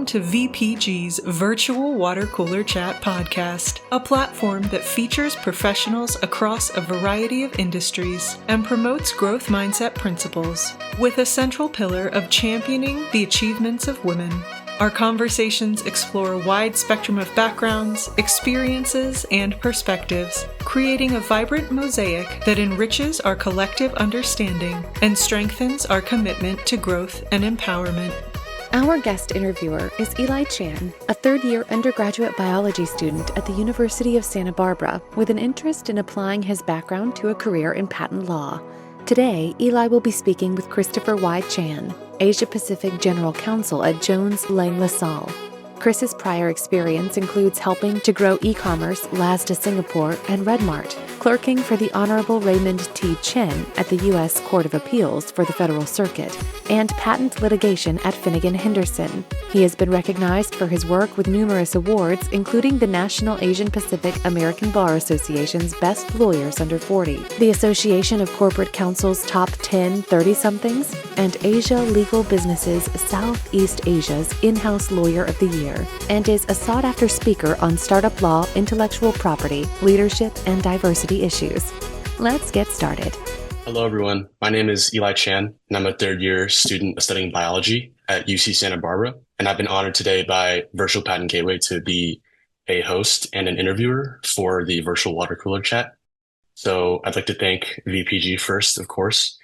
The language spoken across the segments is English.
to VPG's Virtual Water Cooler Chat podcast, a platform that features professionals across a variety of industries and promotes growth mindset principles, with a central pillar of championing the achievements of women. Our conversations explore a wide spectrum of backgrounds, experiences, and perspectives, creating a vibrant mosaic that enriches our collective understanding and strengthens our commitment to growth and empowerment. Our guest interviewer is Eli Chen, a third-year undergraduate biology student at the University of Santa Barbara with an interest in applying his background to a career in patent law. Today, Eli will be speaking with Christopher Y. Chan, Asia Pacific General Counsel at Jones Lang LaSalle. Chris's prior experience includes helping to grow e-commerce Lazada Singapore and RedMart, clerking for the Honorable Raymond T. Chen at the U.S. Court of Appeals for the Federal Circuit, and patent litigation at Finnegan Henderson. He has been recognized for his work with numerous awards, including the National Asian Pacific American Bar Association's Best Lawyers Under 40, the Association of Corporate Counsel's Top 10 30-somethings, and Asia Legal Business's Southeast Asia's In-House Lawyer of the Year, and is a sought-after speaker on startup law, intellectual property, leadership, and diversity issues. Let's get started. Hello, everyone. My name is Eli Chan, and I'm a third-year student studying biology at UC Santa Barbara. And I've been honored today by Virtual Patent Gateway to be a host and an interviewer for the Virtual Water Cooler Chat. So I'd like to thank VPG first, of course,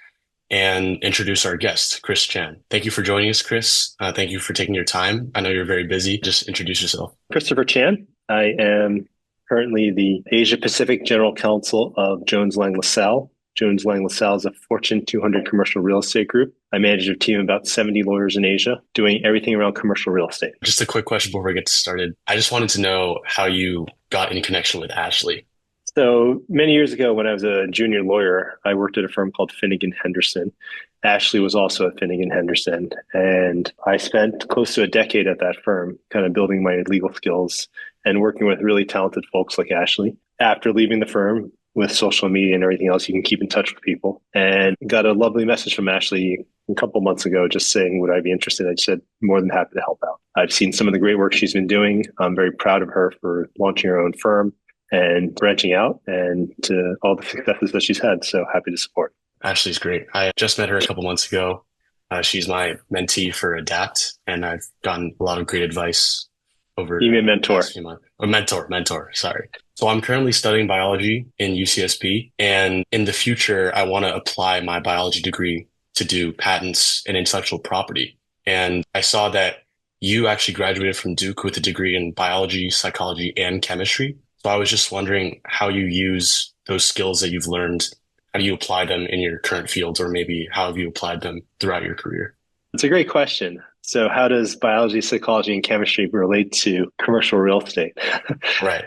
and introduce our guest, Chris Chan. Thank you for joining us, Chris. Thank you for taking your time. I know you're very busy. Just introduce yourself. Christopher Chan. I am currently the Asia Pacific General Counsel of Jones Lang LaSalle. Jones Lang LaSalle is a Fortune 200 commercial real estate group. I manage a team of about 70 lawyers in Asia, doing everything around commercial real estate. Just a quick question before we get started. I just wanted to know how you got in connection with Ashley. So many years ago, when I was a junior lawyer, I worked at a firm called Finnegan Henderson. Ashley was also at Finnegan Henderson. And I spent close to a decade at that firm, kind of building my legal skills and working with really talented folks like Ashley. After leaving the firm, with social media and everything else, you can keep in touch with people. And got a lovely message from Ashley a couple months ago just saying, would I be interested? I said, more than happy to help out. I've seen some of the great work she's been doing. I'm very proud of her for launching her own firm and branching out and to all the successes that she's had. So happy to support. Ashley's great. I just met her a couple months ago. She's my mentee for ADAPT, and I've gotten a lot of great advice over You mean mentor? Mentor, sorry. So I'm currently studying biology in UCSB, and in the future, I want to apply my biology degree to do patents and intellectual property. And I saw that you actually graduated from Duke with a degree in biology, psychology, and chemistry. So I was just wondering how you use those skills that you've learned. How do you apply them in your current fields, or maybe how have you applied them throughout your career? It's a great question. So how does biology, psychology, and chemistry relate to commercial real estate? Right.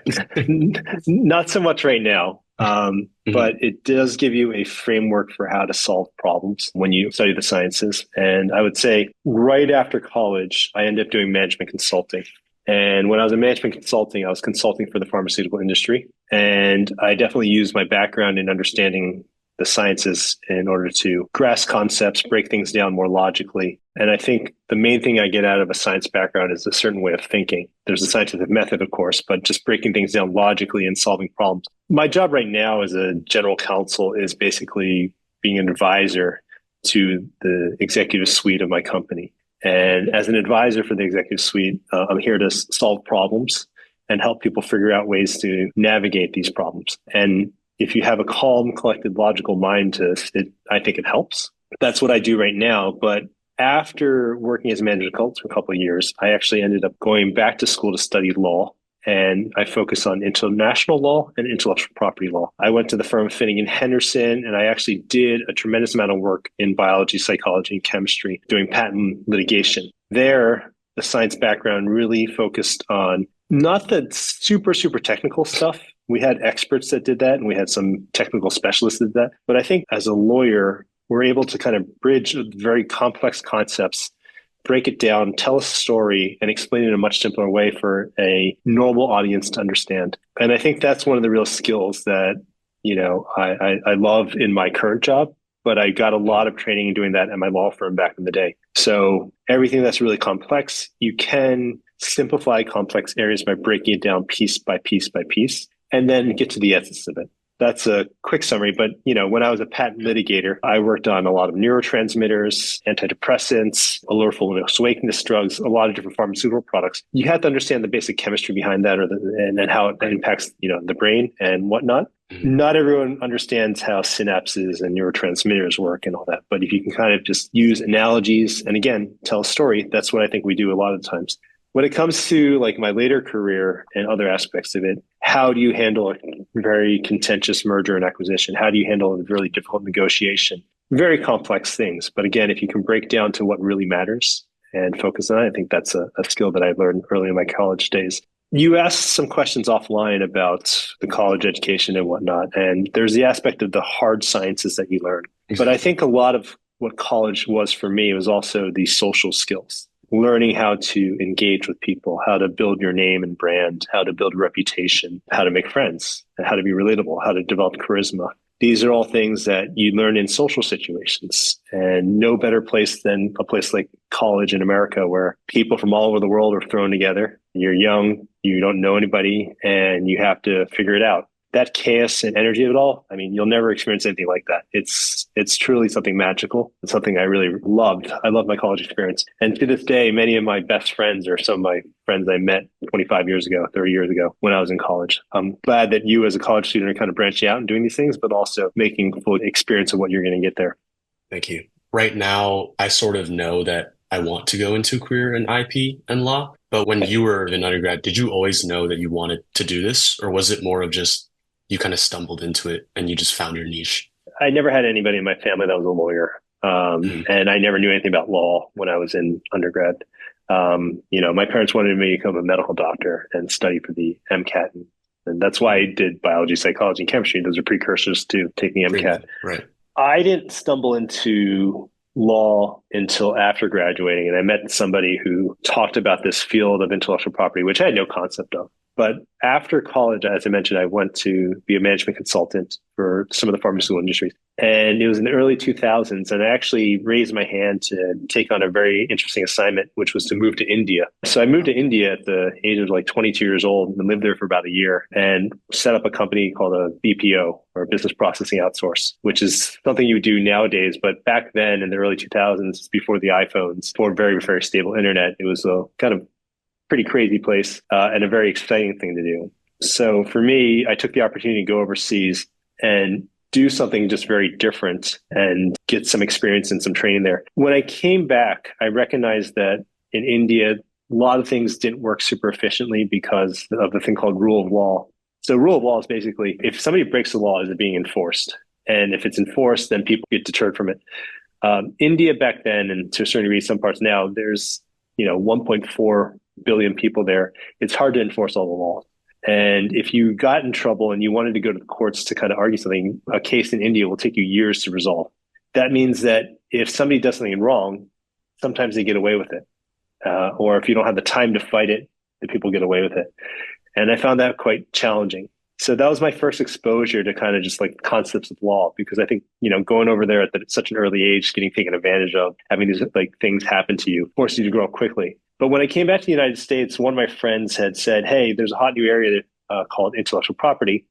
Not so much right now, but it does give you a framework for how to solve problems when you study the sciences. And I would say right after college, I ended up doing management consulting. And when I was in management consulting, I was consulting for the pharmaceutical industry. And I definitely used my background in understanding the sciences in order to grasp concepts, break things down more logically. And I think the main thing I get out of a science background is a certain way of thinking. There's a scientific method, of course, but just breaking things down logically and solving problems. My job right now as a general counsel is basically being an advisor to the executive suite of my company. And as an advisor for the executive suite, I'm here to solve problems and help people figure out ways to navigate these problems. And if you have a calm, collected, logical mind to it, I think it helps. That's what I do right now. But after working as a management consultant for a couple of years, I actually ended up going back to school to study law. And I focus on international law and intellectual property law. I went to the firm Finnegan Henderson, and I actually did a tremendous amount of work in biology, psychology, and chemistry, doing patent litigation. There, the science background really focused on not the super technical stuff. We had experts that did that, and we had some technical specialists that did that. But I think as a lawyer, we're able to kind of bridge very complex concepts, break it down, tell a story, and explain it in a much simpler way for a normal audience to understand. And I think that's one of the real skills that, I love in my current job, but I got a lot of training in doing that at my law firm back in the day. So everything that's really complex, you can simplify complex areas by breaking it down piece by piece by piece, and then get to the essence of it. That's a quick summary, but when I was a patent litigator, I worked on a lot of neurotransmitters, antidepressants, allureful wakefulness drugs, a lot of different pharmaceutical products. You have to understand the basic chemistry behind that, and then how it impacts the brain and whatnot. Not everyone understands how synapses and neurotransmitters work and all that, but if you can kind of just use analogies and again tell a story, that's what I think we do a lot of the times. When it comes to like my later career and other aspects of it, how do you handle a very contentious merger and acquisition? How do you handle a really difficult negotiation? Very complex things. But again, if you can break down to what really matters and focus on it, I think that's a skill that I learned early in my college days. You asked some questions offline about the college education and whatnot, and there's the aspect of the hard sciences that you learn. But I think a lot of what college was for me was also the social skills. Learning how to engage with people, how to build your name and brand, how to build a reputation, how to make friends, and how to be relatable, how to develop charisma. These are all things that you learn in social situations, and no better place than a place like college in America where people from all over the world are thrown together. You're young, you don't know anybody, and you have to figure it out. That chaos and energy of it all, I mean, you'll never experience anything like that. It's truly something magical. It's something I really loved. I love my college experience. And to this day, many of my best friends are some of my friends I met 25 years ago, 30 years ago when I was in college. I'm glad that you as a college student are kind of branching out and doing these things, but also making full experience of what you're going to get there. Thank you. Right now, I sort of know that I want to go into a career in IP and law. But when you were in undergrad, did you always know that you wanted to do this? Or was it more of just you kind of stumbled into it and you just found your niche? I never had anybody in my family that was a lawyer. And I never knew anything about law when I was in undergrad. My parents wanted me to become a medical doctor and study for the MCAT. And that's why I did biology, psychology, and chemistry. Those are precursors to taking MCAT. Right. I didn't stumble into law until after graduating. And I met somebody who talked about this field of intellectual property, which I had no concept of. But after college, as I mentioned, I went to be a management consultant for some of the pharmaceutical industries. And it was in the early 2000s. And I actually raised my hand to take on a very interesting assignment, which was to move to India. So I moved to India at the age of like 22 years old and lived there for about a year and set up a company called a BPO, or business processing outsource, which is something you would do nowadays. But back then in the early 2000s, before the iPhones, for very, very stable internet, it was a kind of pretty crazy place and a very exciting thing to do. So for me, I took the opportunity to go overseas and do something just very different and get some experience and some training there. When I came back, I recognized that in India, a lot of things didn't work super efficiently because of the thing called rule of law. So rule of law is basically if somebody breaks the law, is it being enforced? And if it's enforced, then people get deterred from it. India back then, and to a certain degree, some parts now, there's 1.4 billion people there. It's hard to enforce all the laws. And if you got in trouble and you wanted to go to the courts to kind of argue something, a case in India will take you years to resolve. That means that if somebody does something wrong, sometimes they get away with it. Or if you don't have the time to fight it, the people get away with it. And I found that quite challenging. So that was my first exposure to kind of just like concepts of law, because I think, going over there at such an early age, getting taken advantage of, having these like things happen to you, forces you to grow up quickly. But when I came back to the United States, one of my friends had said, hey, there's a hot new area called intellectual property.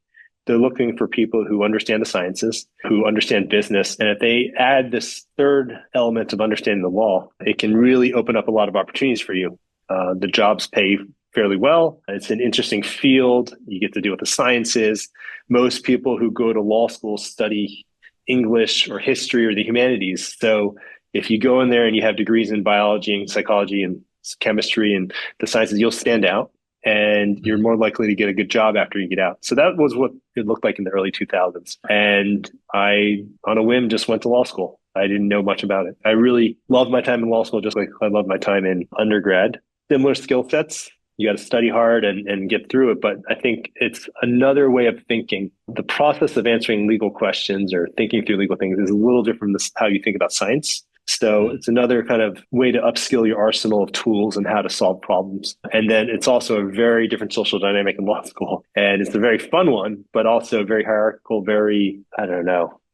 They're looking for people who understand the sciences, who understand business. And if they add this third element of understanding the law, it can really open up a lot of opportunities for you. The jobs pay fairly well. It's an interesting field. You get to deal with the sciences. Most people who go to law school study English or history or the humanities. So if you go in there and you have degrees in biology and psychology and chemistry and the sciences, you'll stand out and you're more likely to get a good job after you get out. So that was what it looked like in the early 2000s. And I, on a whim, just went to law school. I didn't know much about it. I really loved my time in law school, just like I loved my time in undergrad. Similar skill sets. You got to study hard and get through it. But I think it's another way of thinking. The process of answering legal questions or thinking through legal things is a little different than how you think about science. So it's another kind of way to upskill your arsenal of tools and how to solve problems. And then it's also a very different social dynamic in law school. And it's a very fun one, but also very hierarchical, very,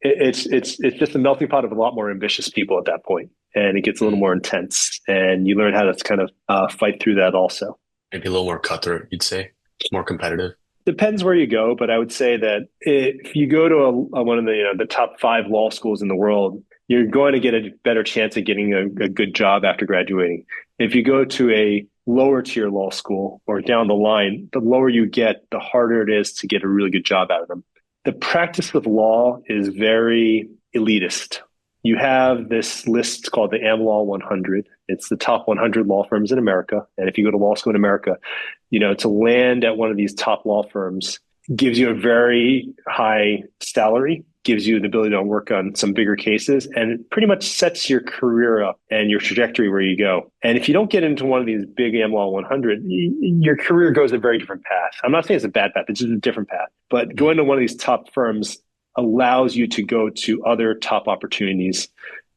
it's just a melting pot of a lot more ambitious people at that point, and it gets a little more intense, and you learn how to kind of fight through that also. Maybe a little more cutthroat, you'd say, more competitive. Depends where you go, but I would say that if you go to one of the the top 5 law schools in the world, you're going to get a better chance of getting a good job after graduating. If you go to a lower tier law school or down the line, the lower you get, the harder it is to get a really good job out of them. The practice of law is very elitist. You have this list called the AmLaw 100. It's the top 100 law firms in America. And if you go to law school in America, to land at one of these top law firms gives you a very high salary, gives you the ability to work on some bigger cases, and it pretty much sets your career up and your trajectory where you go. And if you don't get into one of these big AmLaw 100, your career goes a very different path. I'm not saying it's a bad path, it's just a different path. But going to one of these top firms allows you to go to other top opportunities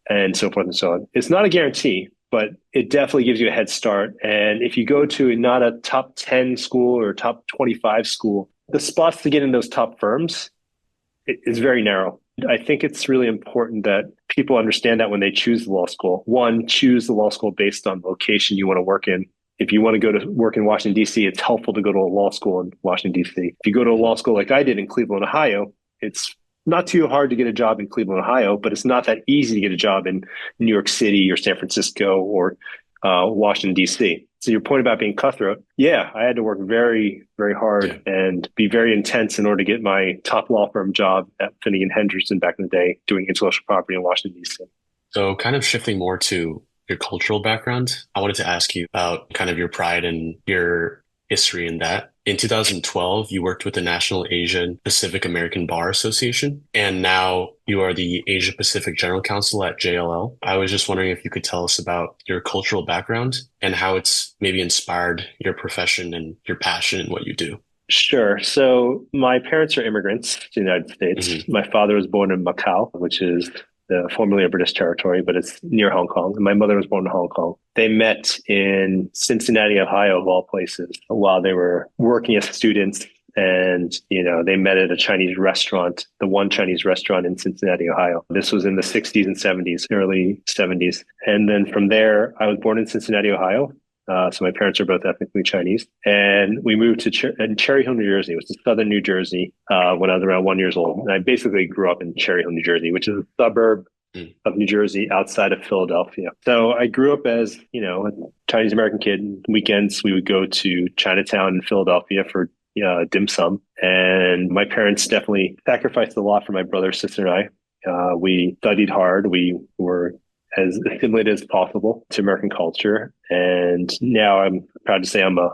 and so forth and so on. It's not a guarantee, but it definitely gives you a head start. And if you go to not a top 10 school or top 25 school, the spots to get in those top firms is very narrow. I think it's really important that people understand that when they choose the law school. One, choose the law school based on the location you want to work in. If you want to go to work in Washington, D.C., it's helpful to go to a law school in Washington, D.C. If you go to a law school like I did in Cleveland, Ohio, it's not too hard to get a job in Cleveland, Ohio, but it's not that easy to get a job in New York City or San Francisco or Washington, D.C. So your point about being cutthroat, yeah, I had to work very, very hard and be very intense in order to get my top law firm job at Finnegan Henderson back in the day, doing intellectual property in Washington, D.C. So kind of shifting more to your cultural background, I wanted to ask you about kind of your pride and your history in that. In 2012, you worked with the National Asian Pacific American Bar Association, and now you are the Asia Pacific General Counsel at JLL. I was just wondering if you could tell us about your cultural background and how it's maybe inspired your profession and your passion in what you do. Sure. So my parents are immigrants to the United States. Mm-hmm. My father was born in Macau, which is formerly a British territory, but it's near Hong Kong. And my mother was born in Hong Kong. They met in Cincinnati, Ohio, of all places, while they were working as students. And, they met at a Chinese restaurant, the one Chinese restaurant in Cincinnati, Ohio. This was in the 60s and 70s, early 70s. And then from there, I was born in Cincinnati, Ohio. So my parents are both ethnically Chinese. And we moved to Cherry Hill, New Jersey. It was in southern New Jersey when I was around 1 year old. And I basically grew up in Cherry Hill, New Jersey, which is a suburb of New Jersey outside of Philadelphia. So I grew up as, a Chinese American kid. Weekends, we would go to Chinatown in Philadelphia for dim sum. And my parents definitely sacrificed a lot for my brother, sister, and I. We studied hard. We were as assimilated as possible to American culture. And now I'm proud to say I'm a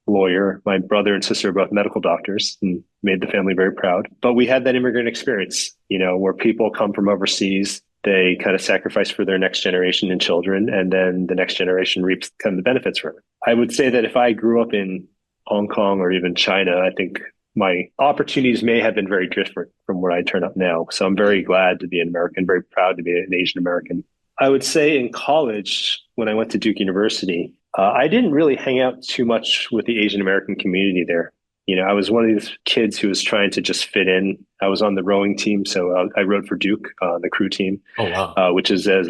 lawyer. My brother and sister are both medical doctors and made the family very proud. But we had that immigrant experience, where people come from overseas, they kind of sacrifice for their next generation and children, and then the next generation reaps kind of the benefits from it. I would say that if I grew up in Hong Kong or even China, I think my opportunities may have been very different from where I turn up now. So I'm very glad to be an American, very proud to be an Asian American. I would say in college, when I went to Duke University, I didn't really hang out too much with the Asian American community there. I was one of these kids who was trying to just fit in. I was on the rowing team, so I rowed for Duke, the crew team. Oh wow! Which is as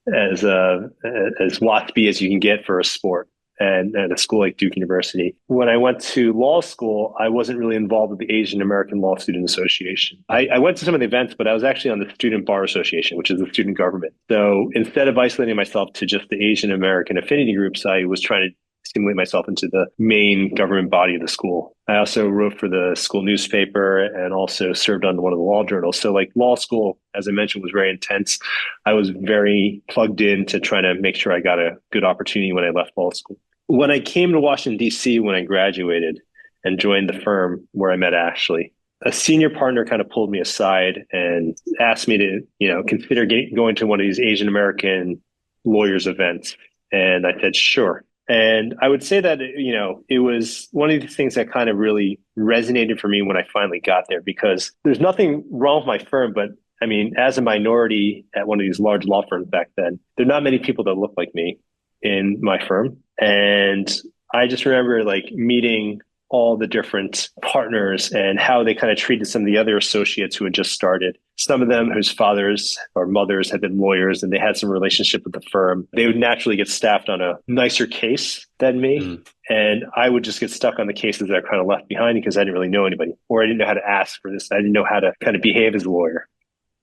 WASPy as you can get for a sport. And at a school like Duke University. When I went to law school, I wasn't really involved with the Asian American Law Student Association. I went to some of the events, but I was actually on the Student Bar Association, which is the student government. So instead of isolating myself to just the Asian American affinity groups, I was trying to stimulate myself into the main government body of the school. I also wrote for the school newspaper and also served on one of the law journals. So like law school, as I mentioned, was very intense. I was very plugged in to try to make sure I got a good opportunity when I left law school. When I came to Washington, D.C., when I graduated and joined the firm where I met Ashley, a senior partner kind of pulled me aside and asked me to, consider going to one of these Asian American lawyers events. And I said, sure. And I would say that, it was one of the things that kind of really resonated for me when I finally got there, because there's nothing wrong with my firm. But I mean, as a minority at one of these large law firms back then, there are not many people that look like me in my firm. And I just remember like meeting all the different partners and how they kind of treated some of the other associates who had just started. Some of them whose fathers or mothers had been lawyers and they had some relationship with the firm, they would naturally get staffed on a nicer case than me. And I would just get stuck on the cases that are kind of left behind because I didn't really know anybody, or I didn't know how to ask for this. I didn't know how to kind of behave as a lawyer.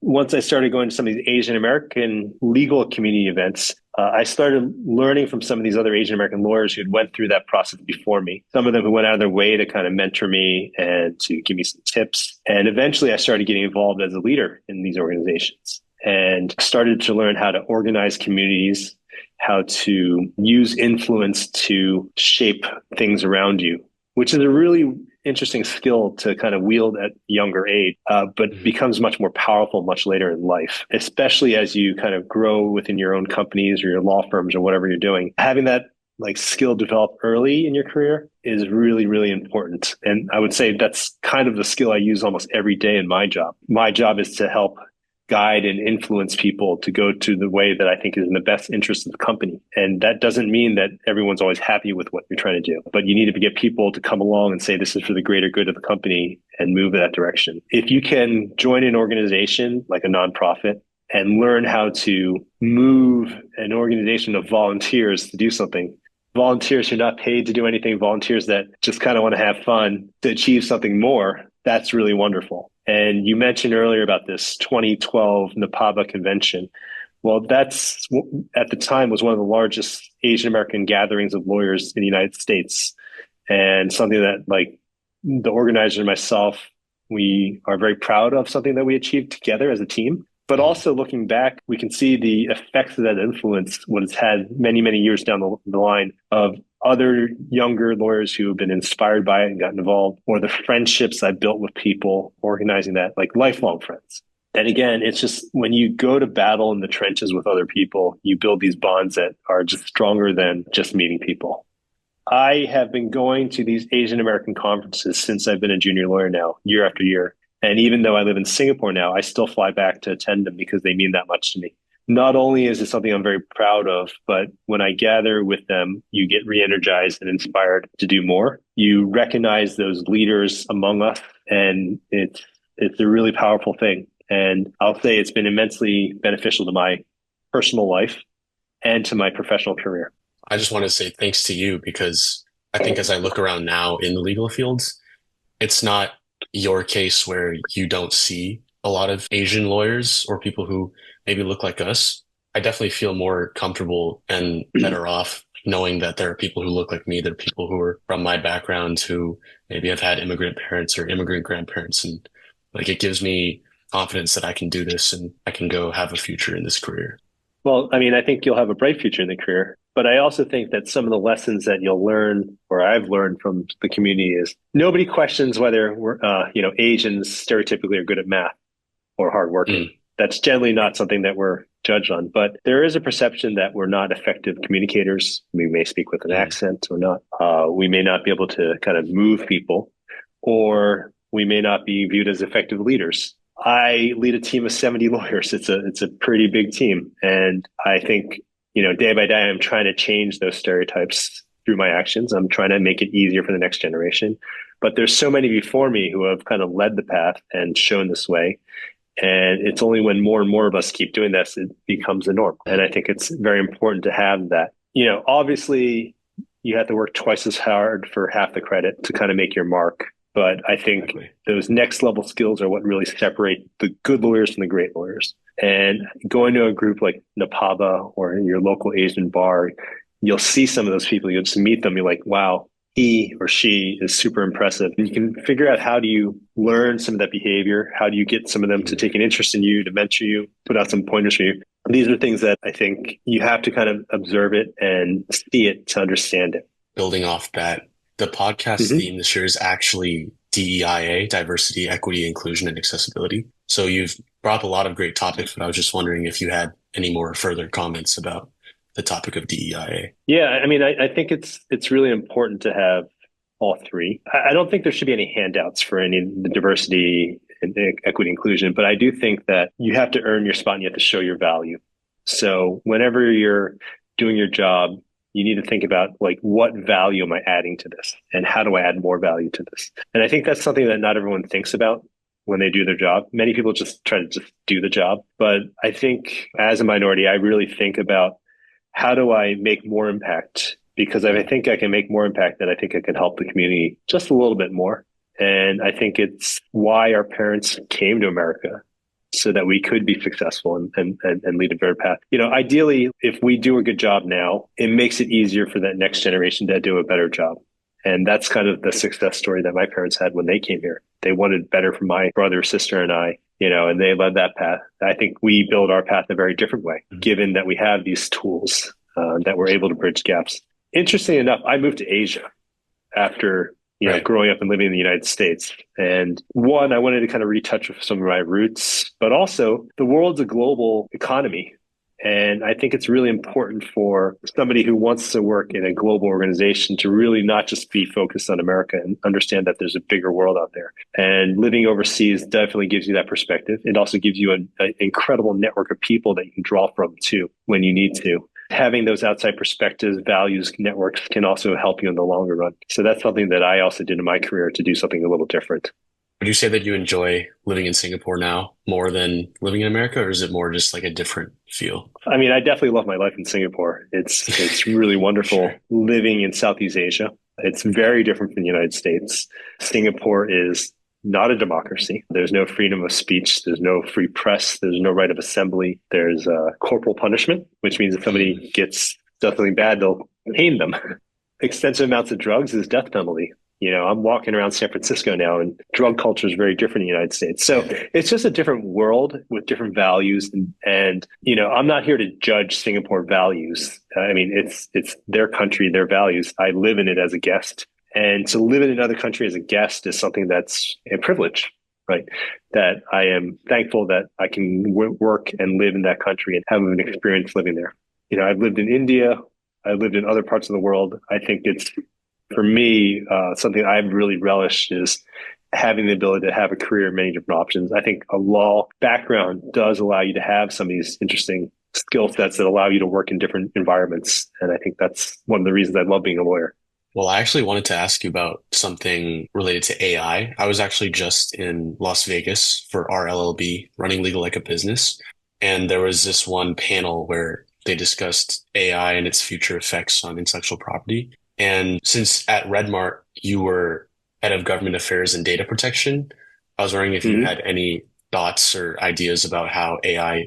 Once I started going to some of these Asian American legal community events, I started learning from some of these other Asian American lawyers who had went through that process before me. Some of them who went out of their way to kind of mentor me and to give me some tips. And eventually I started getting involved as a leader in these organizations and started to learn how to organize communities, how to use influence to shape things around you, which is a really interesting skill to kind of wield at younger age, but becomes much more powerful much later in life, especially as you kind of grow within your own companies or your law firms or whatever you're doing. Having that like skill develop early in your career is really, really important. And I would say that's kind of the skill I use almost every day in my job. My job is to help guide and influence people to go to the way that I think is in the best interest of the company. And that doesn't mean that everyone's always happy with what you're trying to do, but you need to get people to come along and say, this is for the greater good of the company and move in that direction. If you can join an organization like a nonprofit and learn how to move an organization of volunteers to do something, volunteers who are not paid to do anything, volunteers that just kind of want to have fun to achieve something more, that's really wonderful. And you mentioned earlier about this 2012 NAPABA convention. Well, that's at the time was one of the largest Asian American gatherings of lawyers in the United States, and something that like the organizer and myself, we are very proud of, something that we achieved together as a team. But also looking back, we can see the effects of that influence, what it's had many, many years down the line of other younger lawyers who have been inspired by it and gotten involved, or the friendships I built with people organizing that, like lifelong friends. And again, it's just when you go to battle in the trenches with other people, you build these bonds that are just stronger than just meeting people. I have been going to these Asian American conferences since I've been a junior lawyer now, year after year. And even though I live in Singapore now, I still fly back to attend them because they mean that much to me. Not only is it something I'm very proud of, but when I gather with them, you get re-energized and inspired to do more. You recognize those leaders among us, and it's a really powerful thing. And I'll say it's been immensely beneficial to my personal life and to my professional career. I just want to say thanks to you, because I think as I look around now in the legal fields, it's not your case where you don't see a lot of Asian lawyers or people who maybe look like us. I definitely feel more comfortable and better off knowing that there are people who look like me. There are people who are from my background who maybe have had immigrant parents or immigrant grandparents. And like, it gives me confidence that I can do this and I can go have a future in this career. Well, I mean, I think you'll have a bright future in the career, but I also think that some of the lessons that you'll learn, or I've learned from the community, is nobody questions whether we're, Asians stereotypically are good at math or hardworking. That's generally not something that we're judged on, but there is a perception that we're not effective communicators. We may speak with an accent or not. We may not be able to kind of move people, or we may not be viewed as effective leaders. I lead a team of 70 lawyers. It's a pretty big team. And I think, day by day, I'm trying to change those stereotypes through my actions. I'm trying to make it easier for the next generation. But there's so many before me who have kind of led the path and shown this way. And it's only when more and more of us keep doing this, it becomes the norm. And I think it's very important to have that. Obviously, you have to work twice as hard for half the credit to kind of make your mark. But I think those next level skills are what really separate the good lawyers from the great lawyers. And going to a group like NAPABA or your local Asian bar, you'll see some of those people. You'll just meet them. You're like, wow, he or she is super impressive. And you can figure out, how do you learn some of that behavior? How do you get some of them to take an interest in you, to mentor you, put out some pointers for you? These are things that I think you have to kind of observe it and see it to understand it. Building off that, the podcast theme this year is actually DEIA, diversity, equity, inclusion, and accessibility. So you've brought up a lot of great topics, but I was just wondering if you had any more further comments about the topic of DEIA. Yeah, I mean, I think it's really important to have all three. I don't think there should be any handouts for any of the diversity and equity inclusion, but I do think that you have to earn your spot and you have to show your value. So whenever you're doing your job, You need to think about like, what value am I adding to this? And how do I add more value to this? And I think that's something that not everyone thinks about when they do their job. Many people just try to just do the job. But I think as a minority, I really think about how do I make more impact? Because if I think I can make more impact, then I think I can help the community just a little bit more. And I think it's why our parents came to America, so that we could be successful and lead a better path. Ideally, if we do a good job now, it makes it easier for that next generation to do a better job. And that's kind of the success story that my parents had when they came here. They wanted better for my brother, sister, and I, and they led that path. I think we build our path a very different way, given that we have these tools that we're able to bridge gaps. Interesting enough, I moved to Asia after growing up and living in the United States. And one, I wanted to kind of retouch with some of my roots, but also the world's a global economy. And I think it's really important for somebody who wants to work in a global organization to really not just be focused on America and understand that there's a bigger world out there. And living overseas definitely gives you that perspective. It also gives you an incredible network of people that you can draw from too when you need to. Having those outside perspectives, values, networks can also help you in the longer run. So that's something that I also did in my career to do something a little different. Would you say that you enjoy living in Singapore now more than living in America, or is it more just like a different feel? I mean, I definitely love my life in Singapore. It's really wonderful Sure. living in Southeast Asia. It's very different from the United States. Singapore is not a democracy. There's no freedom of speech. There's no free press. There's no right of assembly. There's corporal punishment, which means if somebody does something bad, they'll cane them. Extensive amounts of drugs is death penalty. I'm walking around San Francisco now, and drug culture is very different in the United States. So it's just a different world with different values. And I'm not here to judge Singapore values. I mean, it's their country, their values. I live in it as a guest. And to live in another country as a guest is something that's a privilege, right? That I am thankful that I can work and live in that country and have an experience living there. I've lived in India. I've lived in other parts of the world. I think it's, for me, something I've really relished is having the ability to have a career in many different options. I think a law background does allow you to have some of these interesting skill sets that allow you to work in different environments. And I think that's one of the reasons I love being a lawyer. Well, I actually wanted to ask you about something related to AI. I was actually just in Las Vegas for our LLB, running legal like a business. And there was this one panel where they discussed AI and its future effects on intellectual property. And since at RedMart, you were head of government affairs and data protection, I was wondering if you had any thoughts or ideas about how AI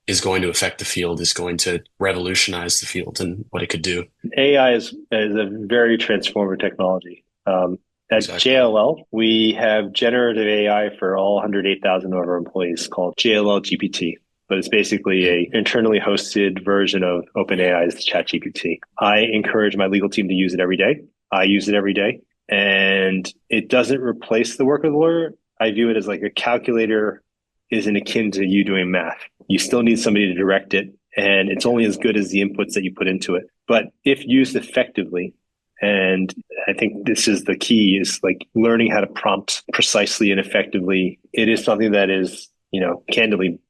is going to affect the field, is going to revolutionize the field and what it could do. AI is a very transformative technology. At Exactly. JLL, we have generative AI for all 108,000 of our employees called JLL GPT. But it's basically a internally hosted version of OpenAI's ChatGPT. I encourage my legal team to use it every day. I use it every day. And it doesn't replace the work of the lawyer. I view it as like a calculator isn't akin to you doing math. You still need somebody to direct it, and it's only as good as the inputs that you put into it. But if used effectively, and I think this is the key, is like learning how to prompt precisely and effectively. It is something that is, candidly,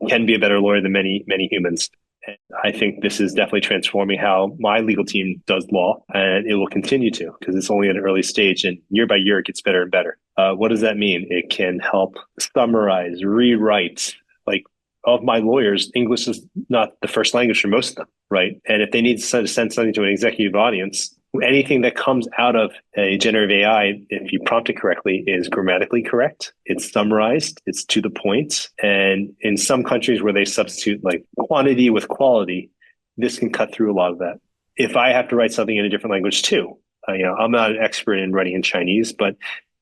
can be a better lawyer than many, many humans. And I think this is definitely transforming how my legal team does law, and it will continue to, because it's only at an early stage, and year by year it gets better and better. What does that mean? It can help summarize, rewrite. Like, of my lawyers, English is not the first language for most of them, right? And if they need to send something to an executive audience, anything that comes out of a generative AI, if you prompt it correctly, is grammatically correct. It's summarized. It's to the point. And in some countries where they substitute like quantity with quality, this can cut through a lot of that. If I have to write something in a different language too, I'm not an expert in writing in Chinese, but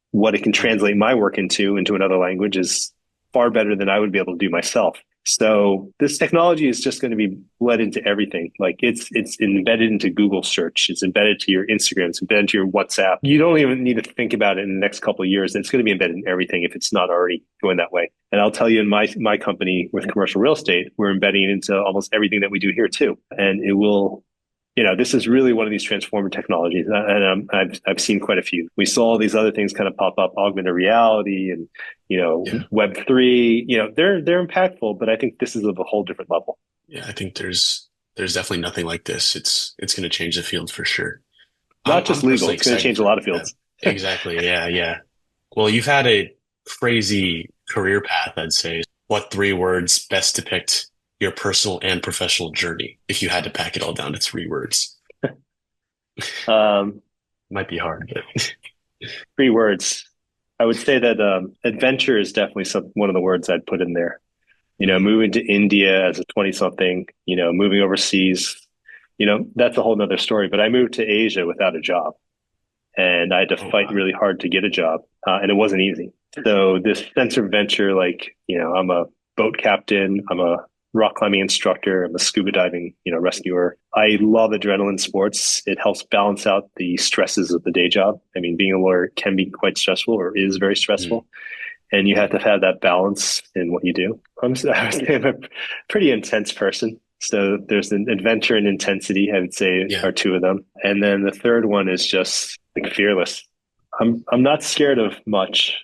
what it can translate my work into another language is far better than I would be able to do myself. So this technology is just going to be bled into everything. Like it's embedded into Google search. It's embedded to your Instagram. It's embedded to your WhatsApp. You don't even need to think about it in the next couple of years. It's going to be embedded in everything if it's not already going that way. And I'll tell you, in my company with commercial real estate, we're embedding it into almost everything that we do here too. And it will, this is really one of these transformative technologies. And I've seen quite a few. We saw these other things kind of pop up, augmented reality and, Web3, they're impactful, but I think this is of a whole different level. Yeah, I think there's there's definitely nothing like this. It's going to change the field for sure. Not just I'm legal. personally It's going to excited change a for lot of that. fields. Exactly. Yeah. Yeah. Well, you've had a crazy career path, I'd say. What three words best depict your personal and professional journey if you had to pack it all down to three words? Um, Might be hard, but Three words. I would say that adventure is definitely one of the words I'd put in there. Moving to India as a 20 something, moving overseas, that's a whole nother story. But I moved to Asia without a job, and I had to oh, fight wow. really hard to get a job, and it wasn't easy. So this sense of adventure, like, I'm a boat captain, I'm a rock climbing instructor, I'm a scuba diving, rescuer. I love adrenaline sports. It helps balance out the stresses of the day job. I mean, being a lawyer can be quite stressful, or is very stressful. And you have to have that balance in what you do. I'm a pretty intense person. So there's an adventure and intensity, I would say, Yeah. are two of them. And then the third one is just like fearless. I'm not scared of much.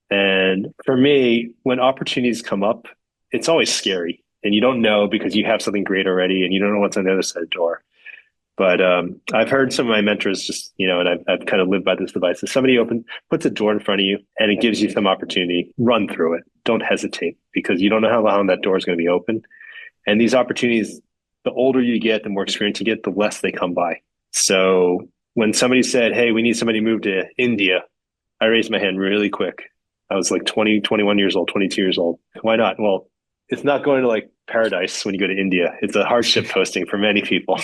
And for me, when opportunities come up, it's always scary. And you don't know because you have something great already and you don't know what's on the other side of the door. But I've heard some of my mentors just, and I've kind of lived by this advice. If somebody puts a door in front of you and it gives you some opportunity, run through it. Don't hesitate because you don't know how long that door is going to be open. And these opportunities, the older you get, the more experience you get, the less they come by. So when somebody said, hey, we need somebody to move to India, I raised my hand really quick. I was like 20, 21 years old, 22 years old. Why not? Well, it's not going to like paradise when you go to India. It's a hardship posting for many people.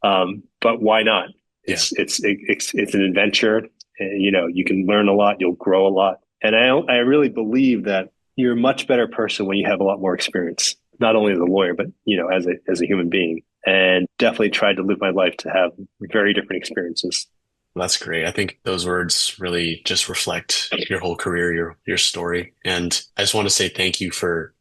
But why not? It's an adventure. And, you can learn a lot. You'll grow a lot. And I really believe that you're a much better person when you have a lot more experience, not only as a lawyer, but, as a human being. And definitely tried to live my life to have very different experiences. That's great. I think those words really just reflect your whole career, your story. And I just want to say thank you for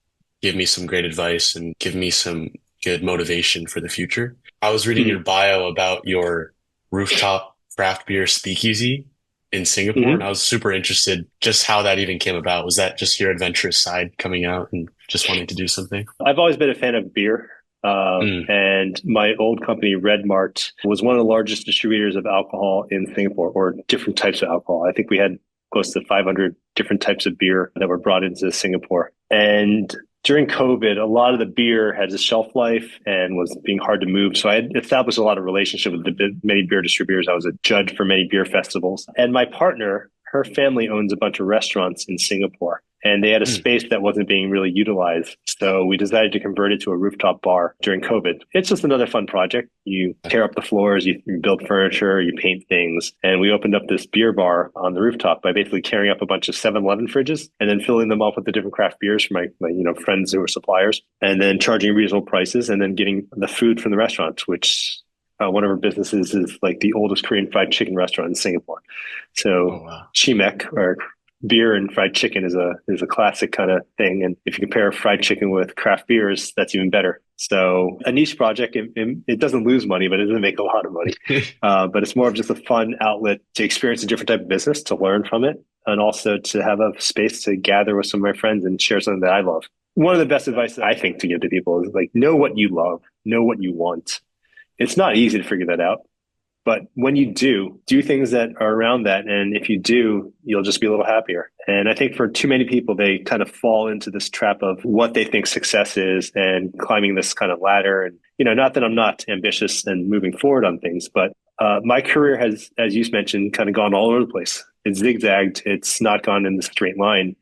giving me some great advice and giving me some good motivation for the future. I was reading your bio about your rooftop craft beer speakeasy in Singapore, and I was super interested just how that even came about. Was that just your adventurous side coming out and just wanting to do something? I've always been a fan of beer. And my old company, RedMart, was one of the largest distributors of alcohol in Singapore, or different types of alcohol. I think we had close to 500 different types of beer that were brought into Singapore. And during COVID, a lot of the beer had a shelf life and was being hard to move. So I had established a lot of relationship with many beer distributors. I was a judge for many beer festivals. And my partner, her family owns a bunch of restaurants in Singapore. And they had a space that wasn't being really utilized. So we decided to convert it to a rooftop bar during COVID. It's just another fun project. You tear up the floors, you build furniture, you paint things. And we opened up this beer bar on the rooftop by basically carrying up a bunch of 7-Eleven fridges and then filling them up with the different craft beers from my friends who were suppliers, and then charging reasonable prices and then getting the food from the restaurants, which one of our businesses is like the oldest Korean fried chicken restaurant in Singapore. So Chimek, or beer and fried chicken, is a classic kind of thing. And if you compare fried chicken with craft beers, that's even better. So a niche project, it doesn't lose money, but it doesn't make a lot of money. But it's more of just a fun outlet to experience a different type of business, to learn from it, and also to have a space to gather with some of my friends and share something that I love. One of the best advice that I think to give to people is like, know what you love, know what you want. It's not easy to figure that out. But when you do things that are around that. And if you do, you'll just be a little happier. And I think for too many people, they kind of fall into this trap of what they think success is and climbing this kind of ladder. And, not that I'm not ambitious and moving forward on things, but my career has, as you mentioned, kind of gone all over the place. It's zigzagged. It's not gone in the straight line.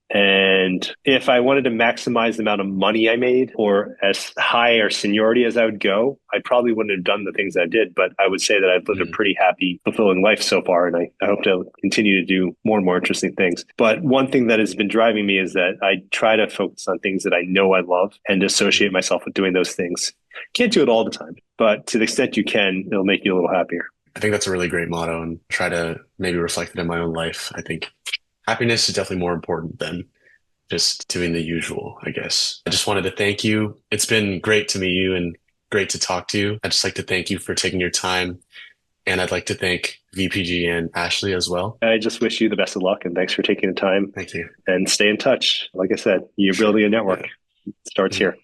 And if I wanted to maximize the amount of money I made, or as high or seniority as I would go, I probably wouldn't have done the things I did. But I would say that I've lived a pretty happy, fulfilling life so far. And I hope to continue to do more and more interesting things. But one thing that has been driving me is that I try to focus on things that I know I love and associate myself with doing those things. Can't do it all the time, but to the extent you can, it'll make you a little happier. I think that's a really great motto, and try to maybe reflect it in my own life. I think happiness is definitely more important than just doing the usual, I guess. I just wanted to thank you. It's been great to meet you and great to talk to you. I'd just like to thank you for taking your time. And I'd like to thank VPG and Ashley as well. I just wish you the best of luck, and thanks for taking the time. Thank you. And stay in touch. Like I said, you're building a network. It starts here.